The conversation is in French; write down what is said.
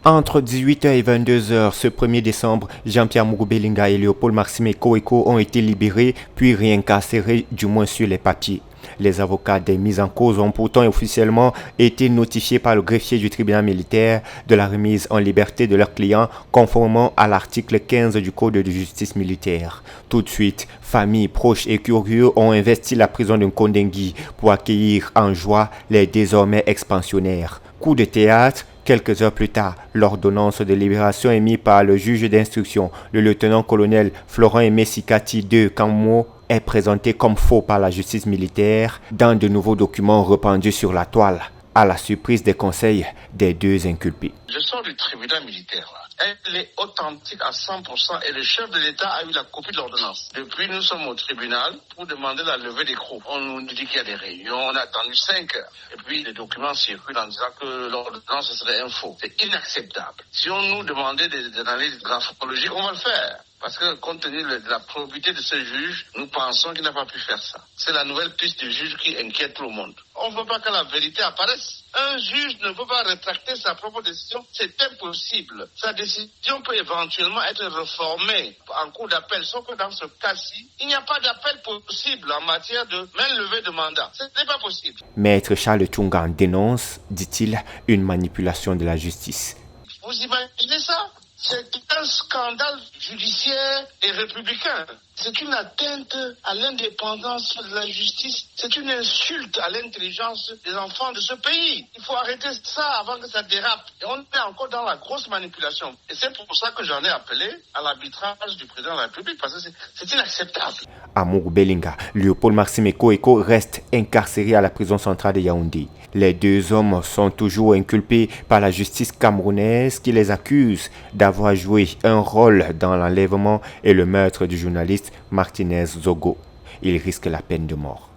Entre 18h et 22h ce 1er décembre, Jean-Pierre Murubelinga et Léopold Maxime Koeko ont été libérés puis réincarcérés, du moins sur les papiers. Les avocats des mis en cause ont pourtant officiellement été notifiés par le greffier du tribunal militaire de la remise en liberté de leurs clients conformément à l'article 15 du Code de justice militaire. Tout de suite, familles, proches et curieux ont investi la prison de Nkondengui pour accueillir en joie les désormais expansionnaires. Coup de théâtre. Quelques heures plus tard, l'ordonnance de libération émise par le juge d'instruction, le lieutenant-colonel Florent Aimé Sikati de Kammo, est présentée comme faux par la justice militaire dans de nouveaux documents répandus sur la toile, à la surprise des conseils des deux inculpés. Je sors du tribunal militaire là. Elle est authentique à 100% et le chef de l'État a eu la copie de l'ordonnance. Depuis, nous sommes au tribunal pour demander la levée d'écrou. On nous dit qu'il y a des réunions, on a attendu 5 heures. Et puis, les documents circulent en disant que l'ordonnance serait un faux. C'est inacceptable. Si on nous demandait des analyses graphologiques, on va le faire. Parce que compte tenu de la probité de ce juge, nous pensons qu'il n'a pas pu faire ça. C'est la nouvelle piste du juge qui inquiète tout le monde. On ne veut pas que la vérité apparaisse. Un juge ne peut pas rétracter sa propre décision. C'est impossible. Sa décision peut éventuellement être réformée en cours d'appel. Sauf que dans ce cas-ci, il n'y a pas d'appel possible en matière de main levée de mandat. Ce n'est pas possible. Maître Charles Tungan dénonce, dit-il, une manipulation de la justice. Vous imaginez ça? C'est un scandale judiciaire et républicain. C'est une atteinte à l'indépendance de la justice. C'est une insulte à l'intelligence des enfants de ce pays. Il faut arrêter ça avant que ça dérape. Et on est encore dans la grosse manipulation. Et c'est pour ça que j'en ai appelé à l'arbitrage du président de la République, parce que c'est inacceptable. À Murubelinga, Léopold Maxime Koeko reste incarcéré à la prison centrale de Yaoundé. Les deux hommes sont toujours inculpés par la justice camerounaise qui les accuse d'avoir joué un rôle dans l'enlèvement et le meurtre du journaliste Martinez Zogo. Ils risquent la peine de mort.